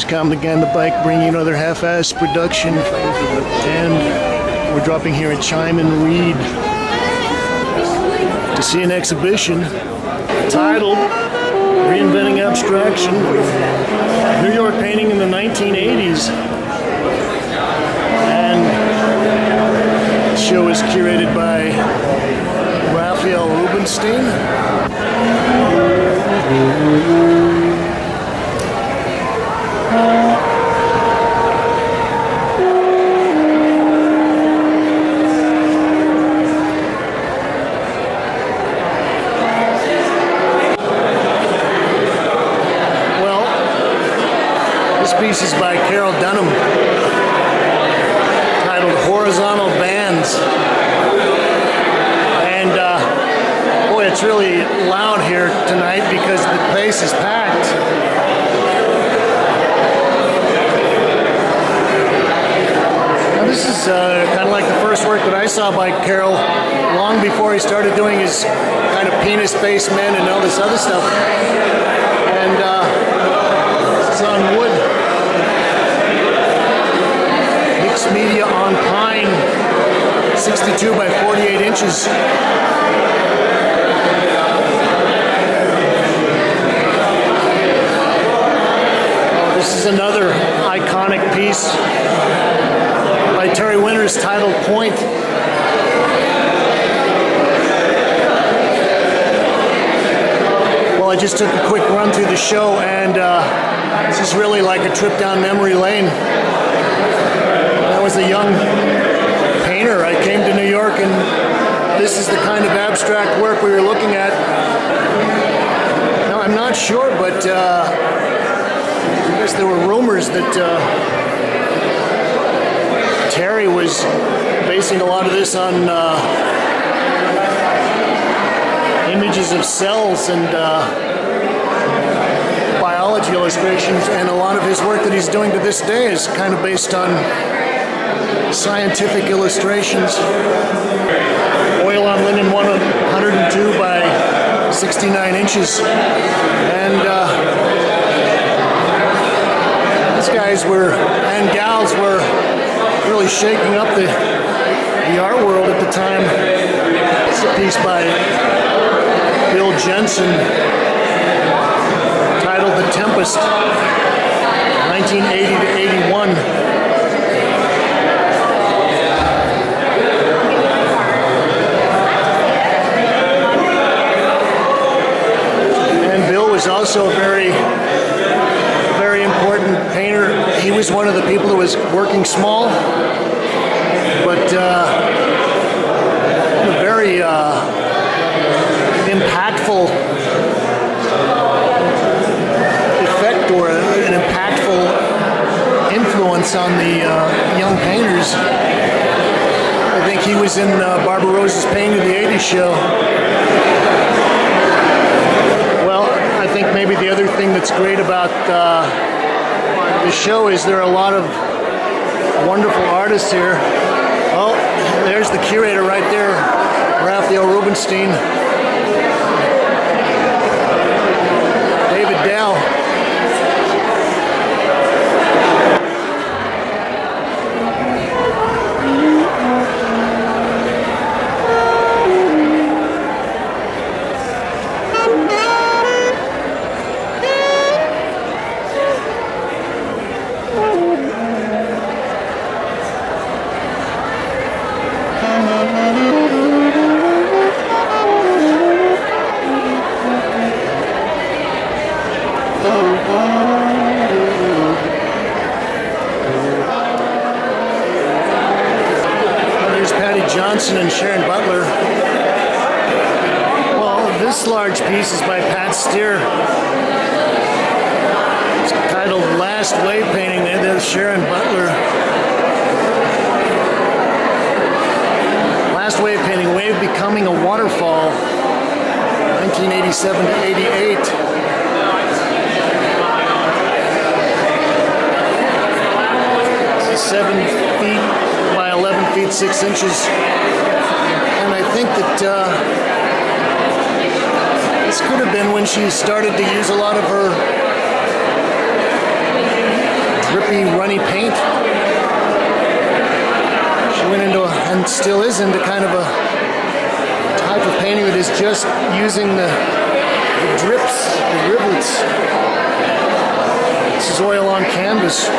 Kalm again, the bike, bringing another half-assed production, and we're dropping here at CHEIM in Reed to see an exhibition titled Reinventing Abstraction, New York Painting in the 1980s, and the show is curated by Raphael Rubinstein. This is by Carroll Dunham, titled Horizontal Bands. And boy, it's really loud here tonight because the place is packed. Now this is kind of like the first work that I saw by Carroll long before he started doing his kind of penis-based men and all this other stuff. And this is on wood. Media on pine, 62 by 48 inches. This is another iconic piece by Terry Winters titled Point. Well, I just took a quick run through the show, and this is really like a trip down memory lane. I was a young painter. I came to New York, and this is the kind of abstract work we were looking at. Now, I'm not sure, but I guess there were rumors that Terry was basing a lot of this on images of cells and biology illustrations, and a lot of his work that he's doing to this day is kind of based on scientific illustrations. Oil on linen, 102 by 69 inches. And these guys and gals were really shaking up the art world at the time. It's a piece by Bill Jensen titled The Tempest, 1980 to 81. Was also a very, very important painter. He was one of the people that was working small, but a very impactful effect or an impactful influence on the young painters. I think he was in Barbarossa's Painting of the 80s show. I think maybe the other thing that's great about the show is there are a lot of wonderful artists here. Oh, there's the curator right there, Raphael Rubinstein. David Dow. Johnson and Sharon Butler. Well, this large piece is by Pat Steir. It's titled Last Wave Painting. There's Sharon Butler. Last Wave Painting, Wave Becoming a Waterfall, 1987 to 88. This is 7 feet by 11 feet 6 inches. And I think that this could have been when she started to use a lot of her drippy, runny paint. She went into, and still is into, kind of a type of painting that is just using the drips, the rivulets. This is oil on canvas.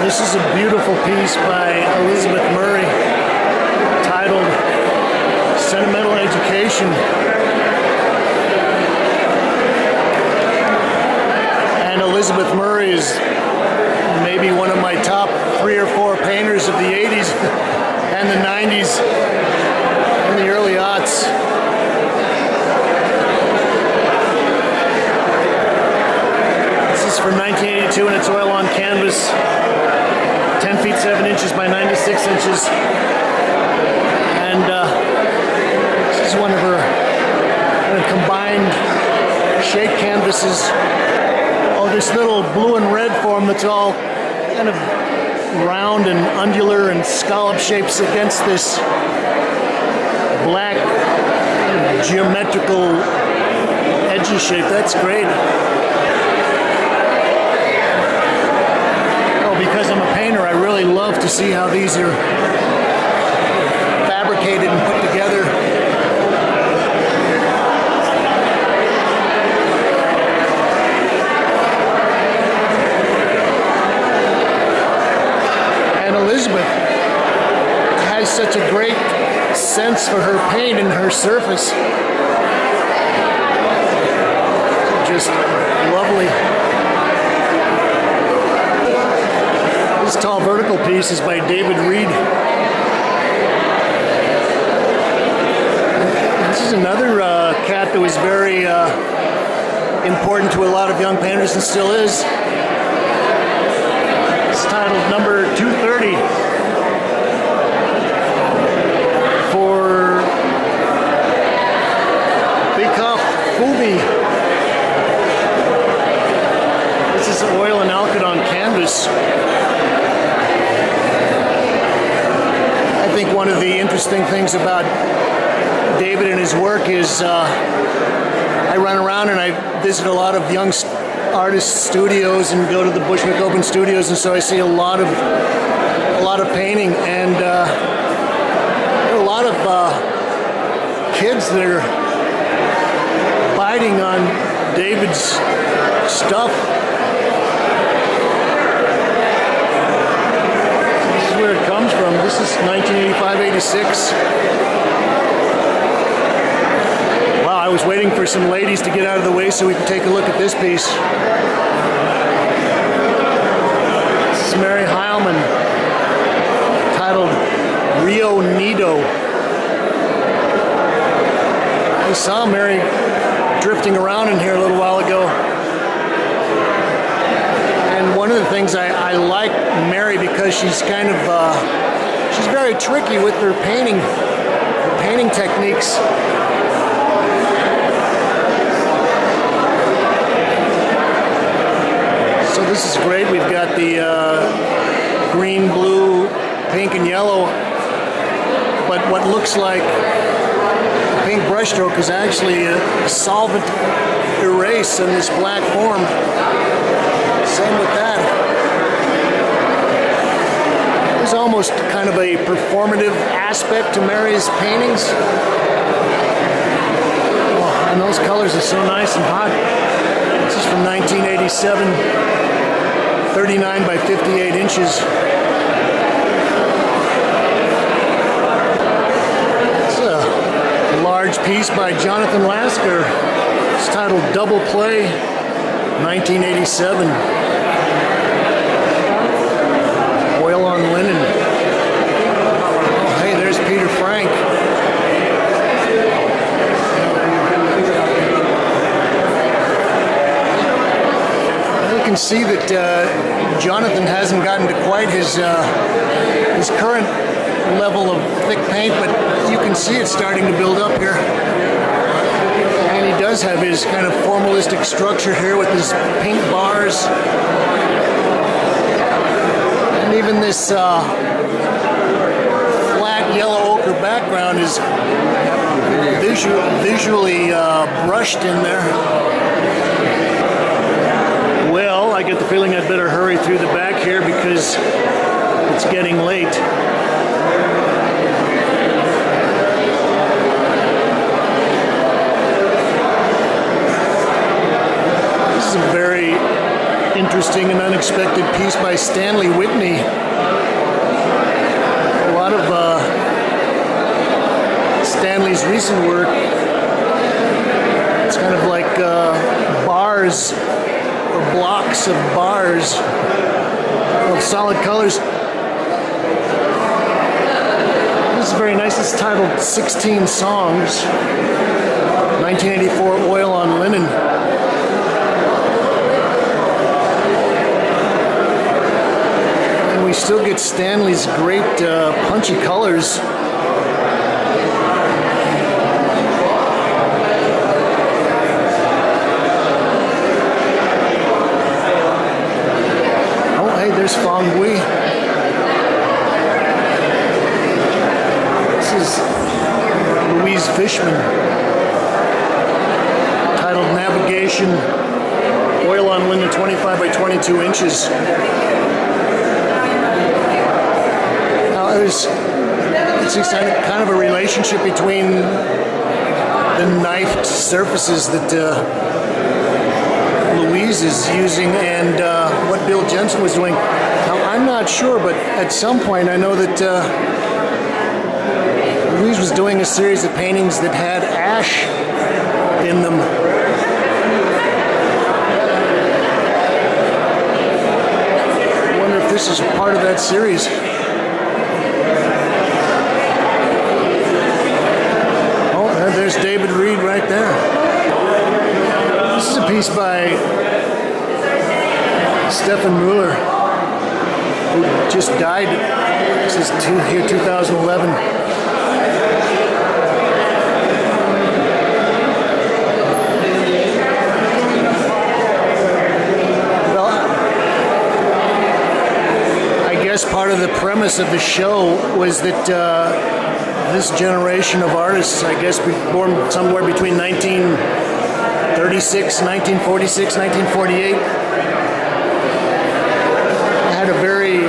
This is a beautiful piece by Elizabeth Murray titled Sentimental Education. And Elizabeth Murray is maybe one of my top 3 or 4 painters of the 80s and the 90s and the early aughts. This is from 1982 and it's oil on canvas. 10 feet 7 inches by 96 inches, and this is one of her combined shake canvases. Oh, this little blue and red form that's all kind of round and undular and scallop shapes against this black geometrical edgy shape. That's great. Because I'm a painter, I really love to see how these are fabricated and put together. And Elizabeth has such a great sense for her paint and her surface. Just lovely. This tall vertical piece is by David Reed. This is another cat that was very important to a lot of young painters and still is. It's titled number 230 for Bikoff Fubi. This is oil and alkyd on canvas. I think one of the interesting things about David and his work is I run around and I visit a lot of young artists' studios and go to the Bushwick Open Studios, and so I see a lot of painting, and there are a lot of kids that are biting on David's stuff. Where it comes from. This is 1985-86. Wow, I was waiting for some ladies to get out of the way so we could take a look at this piece. This is Mary Heilmann, titled Rio Nido. I saw Mary drifting around in here a little while ago. One of the things I like Mary because she's kind of she's very tricky with her painting techniques. So this is great. We've got the green, blue, pink, and yellow, but what looks like a pink brushstroke is actually a solvent erase in this black form. Same with that. There's almost kind of a performative aspect to Mary's paintings. Oh, and those colors are so nice and hot. This is from 1987, 39 by 58 inches. large piece by Jonathan Lasker. It's titled Double Play, 1987. Oil on linen. Oh, hey, there's Peter Frank. You can see that Jonathan hasn't gotten to quite his current level of thick paint, but you can see it starting to build up here. And he does have his kind of formalistic structure here with his pink bars. And even this flat yellow ochre background is visually brushed in there. Well, I get the feeling I'd better hurry through the back here because it's getting late. This is a very interesting and unexpected piece by Stanley Whitney. A lot of Stanley's recent work, it's kind of like bars or blocks of bars of solid colors. This is very nice. It's titled 16 Songs, 1984, Oil on Linen. And we still get Stanley's great punchy colors. There's Fong Gui. This is Louise Fishman, titled Navigation, oil on linen, 25 by 22 inches. Now it's kind of a relationship between the knifed surfaces that Louise is using and what Bill Jensen was doing. Now, I'm not sure, but at some point I know that Louise was doing a series of paintings that had ash in them. I wonder if this is part of that series. Oh, there's David Reed right there. This is a piece by Stephan Mueller, who just died. This is 2011. Well, I guess part of the premise of the show was that this generation of artists, I guess, born somewhere between 1936, 1946, 1948, had a very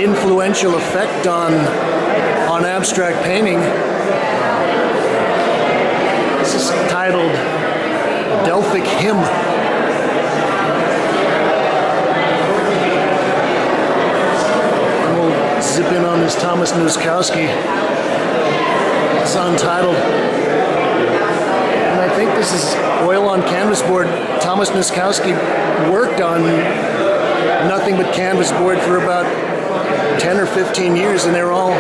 influential effect on abstract painting. This is titled Delphic Hymn. And we'll zip in on this Thomas Nozkowski. It's untitled. I think this is oil on canvas board. Thomas Nozkowski worked on nothing but canvas board for about 10 or 15 years, and they were all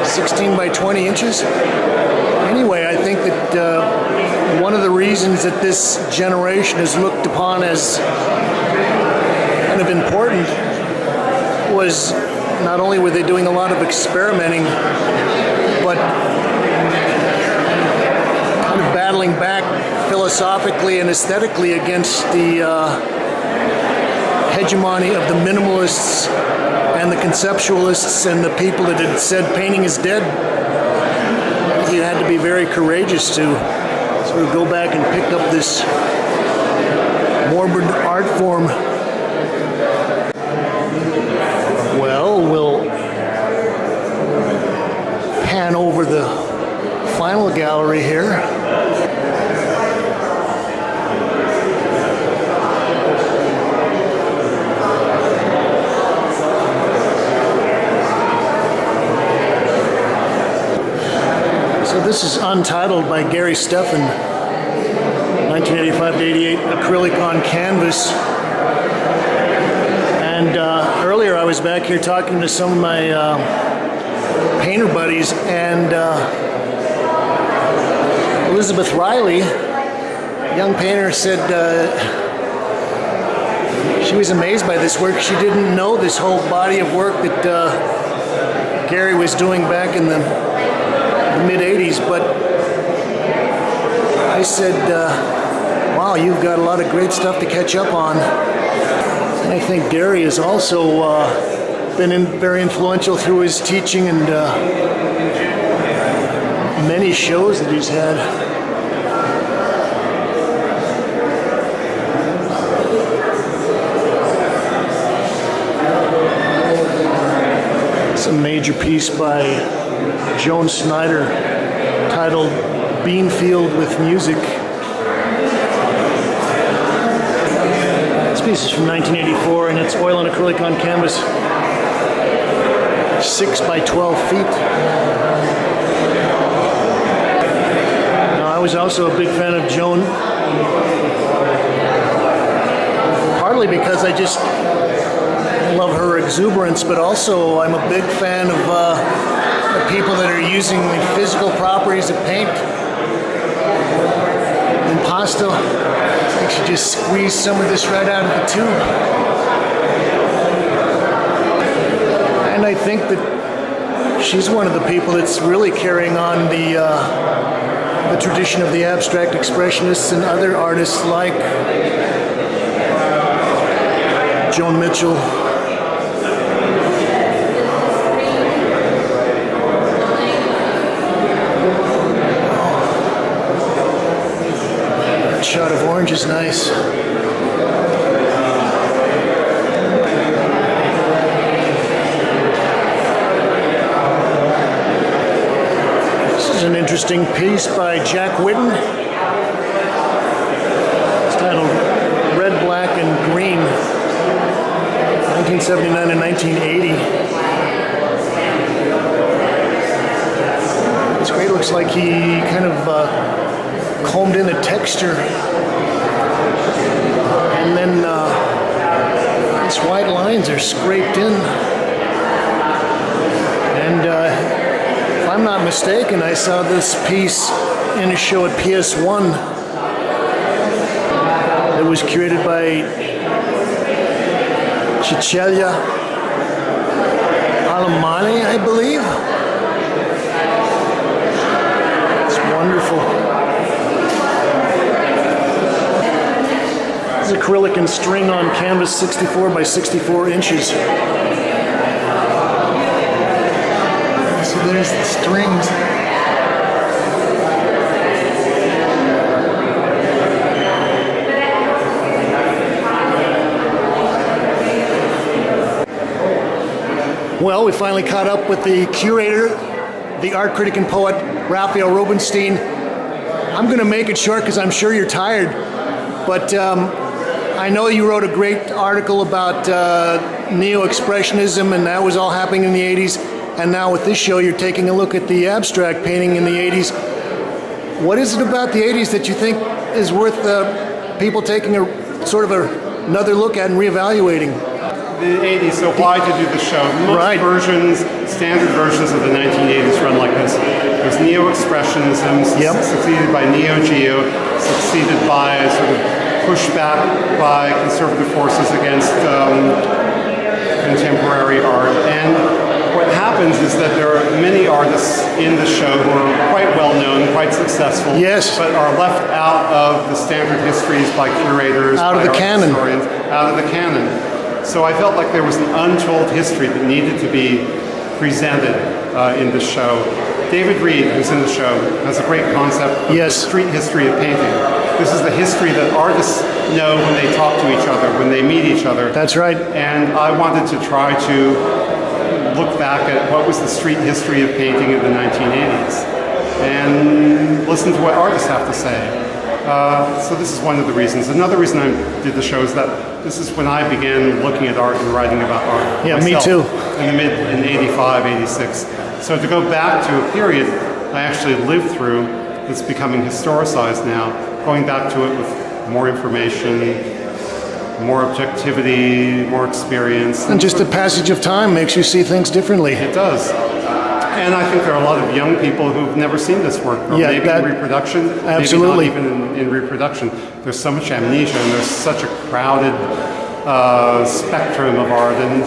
16 by 20 inches. Anyway, I think that one of the reasons that this generation is looked upon as kind of important was not only were they doing a lot of experimenting, but battling back philosophically and aesthetically against the hegemony of the minimalists and the conceptualists and the people that had said painting is dead. You had to be very courageous to sort of go back and pick up this morbid art form. Well, we'll pan over the final gallery here. This is Untitled by Gary Stephan, 1985 to 88, acrylic on canvas. And earlier I was back here talking to some of my painter buddies, and Elizabeth Riley, young painter, said she was amazed by this work. She didn't know this whole body of work that Gary was doing back in the mid-'80s, but I said, wow, you've got a lot of great stuff to catch up on. And I think Gary has also been very influential through his teaching and many shows that he's had. It's a major piece by Joan Snyder titled Beanfield with Music. This piece is from 1984 and it's oil and acrylic on canvas, 6 by 12 feet. Now, I was also a big fan of Joan, partly because I just love her exuberance, but also I'm a big fan of people that are using the physical properties of paint. Impasto, I should just squeeze some of this right out of the tube. And I think that she's one of the people that's really carrying on the tradition of the abstract expressionists and other artists like Joan Mitchell. Shot of orange is nice. This is an interesting piece by Jack Whitten. It's titled Red, Black, and Green, 1979 and 1980. It's great. It looks like he kind of combed in the texture, and then these white lines are scraped in. And if I'm not mistaken, I saw this piece in a show at PS1 that was curated by Cecilia Alamani, I believe. It's wonderful. Acrylic and string on canvas, 64 by 64 inches. So there's the strings. Well, we finally caught up with the curator, the art critic and poet, Raphael Rubinstein. I'm going to make it short because I'm sure you're tired, but I know you wrote a great article about neo-expressionism, and that was all happening in the 80s, and now with this show you're taking a look at the abstract painting in the 80s. What is it about the 80s that you think is worth people taking a sort of another look at and reevaluating? The 80s, so why to do the show? Most versions, standard versions of the 1980s run like this. There's neo-expressionism, succeeded by neo-geo, succeeded by a sort of pushback by conservative forces against contemporary art. And what happens is that there are many artists in the show who are quite well known, quite successful, but are left out of the standard histories by curators, out of the canon. Historians, out of the canon. So I felt like there was an untold history that needed to be presented in the show. David Reed, who's in the show, has a great concept of the street history of painting. This is the history that artists know when they talk to each other, when they meet each other. That's right. And I wanted to try to look back at what was the street history of painting in the 1980s and listen to what artists have to say. So this is one of the reasons. Another reason I did the show is that this is when I began looking at art and writing about art. Yeah, myself, me too. In 85, 86. So to go back to a period I actually lived through that's becoming historicized now, going back to it with more information, more objectivity, more experience. And just the passage of time makes you see things differently. It does. And I think there are a lot of young people who've never seen this work, or maybe in reproduction, absolutely. maybe not even in reproduction. There's so much amnesia, and there's such a crowded spectrum of art, and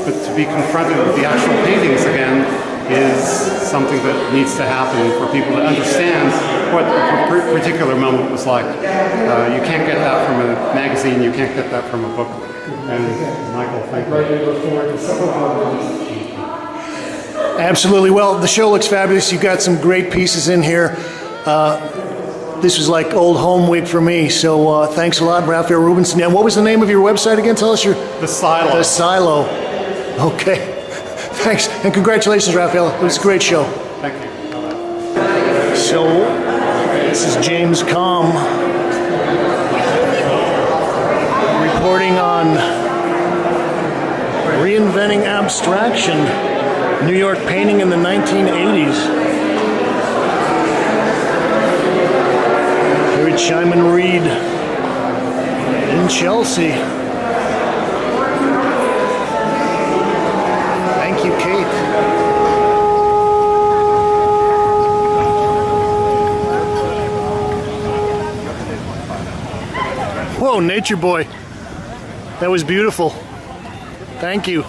but to be confronted with the actual paintings again is something that needs to happen for people to understand what a particular moment was like. You can't get that from a magazine, you can't get that from a book. And Michael, thank you. Absolutely. Well, the show looks fabulous. You've got some great pieces in here. This was like old home week for me, so thanks a lot, Raphael Rubinstein. And what was the name of your website again? Tell us your... The Silo. The Silo. Okay. Thanks, and congratulations, Raphael. It was a great show. Thank you. So, this is James Kalm reporting on Reinventing Abstraction, New York painting in the 1980s. Here at Heilmann Reed in Chelsea. Thank you, Kate. Whoa, Nature Boy. That was beautiful. Thank you.